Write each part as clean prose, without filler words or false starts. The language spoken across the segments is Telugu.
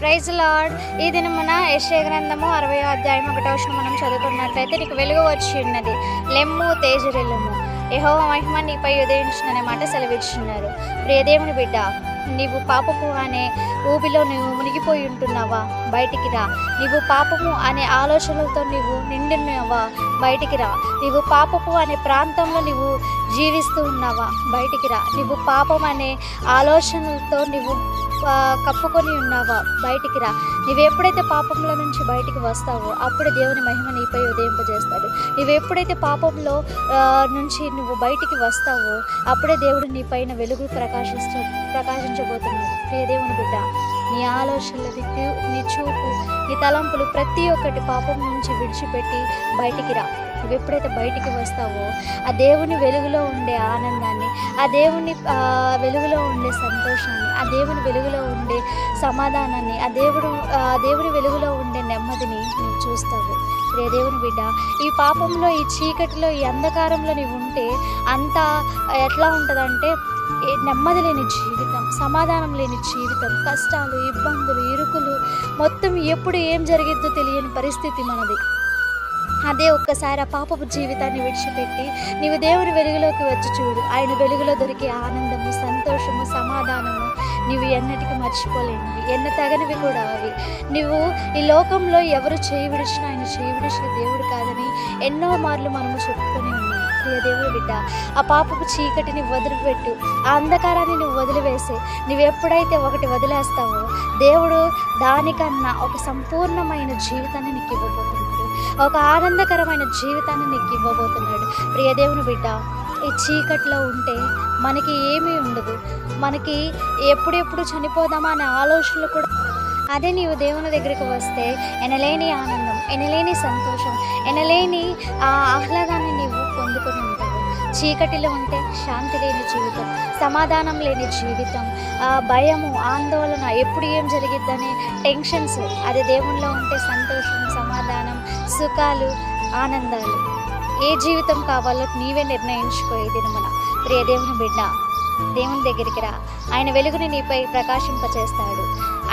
Praise lord. ఈ దినమున యెషయా గ్రంథము 60వ అధ్యాయం 1వ వచనం మనం చదువుకున్నట్లయితే, నీకు వెలుగు వచ్చి ఉన్నది, లెమ్ము తేజరిల్లుము, యెహోవా మహిమ నీపై ఉదయించుననే మాట సెలవిచ్చున్నారు. ప్రియదేవుని బిడ్డ, నీవు పాపము అనే ఊబిలో నీవు మునిగిపోయి ఉంటున్నావా? బయటికి రా. నీవు పాపము అనే ఆలోచనలతో నీవు నిండున్నావా? బయటికి రా. నీవు పాపము అనే ప్రాంతంలో నీవు జీవిస్తూ ఉన్నావా? బయటికి రా. నీవు పాపం అనే ఆలోచనలతో నీవు కప్పుకొని ఉన్నావా? బయటికి రా. నీవు ఎప్పుడైతే పాపంలో నుంచి బయటికి వస్తావో అప్పుడు దేవుని మహిమ నీపై ఉదయింపజేస్తాడు. నీవు ఎప్పుడైతే పాపంలో నుంచి నువ్వు బయటికి వస్తావో అప్పుడే దేవుడు నీ పైన వెలుగు ప్రకాశించబోతున్నాడు. ప్రియ దేవుని బిడ్డ, నీ ఆలోచనలు, నీ చూపు, నీ తలంపులు ప్రతి ఒక్కటి పాపం నుంచి విడిచిపెట్టి బయటికి రా. నువ్వు ఎప్పుడైతే బయటికి వస్తావో ఆ దేవుని వెలుగులో ఉండే ఆనందాన్ని, ఆ దేవుని వెలుగులో ఉండే సంతోషాన్ని, ఆ దేవుని వెలుగులో ఉండే సమాధానాన్ని, ఆ దేవుని వెలుగులో ఉండే నెమ్మదిని నువ్వు చూస్తావు. రే దేవుని బిడ్డ, ఈ పాపంలో, ఈ చీకటిలో, ఈ అంధకారంలో నీవు ఉంటే అంతా ఎట్లా ఉంటుందంటే నెమ్మది లేని జీవితం, సమాధానం లేని జీవితం, కష్టాలు, ఇబ్బందులు, ఇరుకులు, మొత్తం ఎప్పుడు ఏం జరిగిద్దో తెలియని పరిస్థితి మనది. అదే ఒక్కసారి ఆ పాపపు జీవితాన్ని విడిచిపెట్టి నీవు దేవుని వెలుగులోకి వచ్చి చూడు. ఆయన వెలుగులో దొరికే ఆనందము, సంతోషము, సమాధానము నీవు ఎన్నటికీ మర్చిపోలేనివి, ఎన్న తగనివి కూడా అవి. నువ్వు ఈ లోకంలో ఎవరు చేయి విడిచినా ఆయన చేయి విడిచిన దేవుడు కాదని ఎన్నో మార్లు మనము చెప్పుకొని ఉన్నాం. ప్రియ దేవుని బిడ్డ, ఆ పాపపు చీకటిని వదిలిపెట్టు, ఆ అంధకారాన్ని నువ్వు వదిలివేసి నువ్వు ఎప్పుడైతే ఒకటి వదిలేస్తావో దేవుడు దానికన్నా ఒక సంపూర్ణమైన జీవితాన్ని నీకు ఇవ్వబోతున్నాడు, ఒక ఆనందకరమైన జీవితాన్ని నీకు ఇవ్వబోతున్నాడు. ప్రియ దేవుని బిడ్డ, ఈ చీకట్లో ఉంటే మనకి ఏమీ ఉండదు. మనకి ఎప్పుడెప్పుడు చనిపోదామా అనే ఆలోచనలు కూడా. అదే నీవు దేవుని దగ్గరికి వస్తే ఎనలేని ఆనందం, ఎనలేని సంతోషం, ఎనలేని ఆహ్లాదాన్ని నీవు పొందుకొని ఉంటావు. చీకటిలో ఉంటే శాంతి లేని జీవితం, సమాధానం లేని జీవితం, భయము, ఆందోళన, ఎప్పుడు ఏం జరిగిద్దనే టెన్షన్స్. అదే దేవునిలో ఉంటే సంతోషం, సమాధానం, సుఖాలు, ఆనందాలు. ఏ జీవితం కావాలో నీవే నిర్ణయించుకో. ఈ దినమున ప్రియ దేవుని బిడ్డ, దేవుని దగ్గరికి రా. ఆయన వెలుగుని నీపై ప్రకాశింపచేస్తాడు,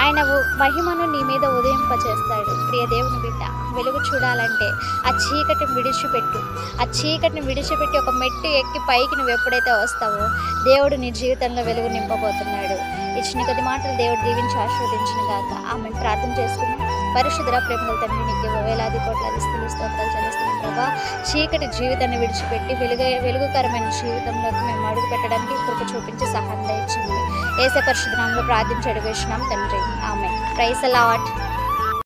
ఆయన మహిమను నీ మీద ఉదయింపచేస్తాడు. ప్రియ దేవుని బిడ్డ, వెలుగు చూడాలంటే ఆ చీకటిని విడిచిపెట్టు. ఆ చీకటిని విడిచిపెట్టి ఒక మెట్టు ఎక్కి పైకి నువ్వు ఎప్పుడైతే వస్తావో దేవుడు నీ జీవితంలో వెలుగు నింపబోతున్నాడు. ఇచ్చిన కొద్ది మాటలు దేవుడు దీవించి ఆశీర్వదించిన గాక. ఆమెను ప్రార్థన చేసుకున్నాం. పరిశుద్ధ ప్రేమల తండ్రి, నీకు వేలాది కోట్లాది స్తోత్రాలు చెల్లిస్తున్నాం ప్రభా. చీకటి జీవితాన్ని విడిచిపెట్టి వెలుగుకరమైన జీవితంలోకి మేము అడుగు పెట్టడానికి కృప చూపించి సహాయం దయచేయండి. యేసు పరిశుద్ధ నామములో ప్రార్థించి అడిగేస్తున్నాం తండ్రి, ఆమేన్. Praise the lord.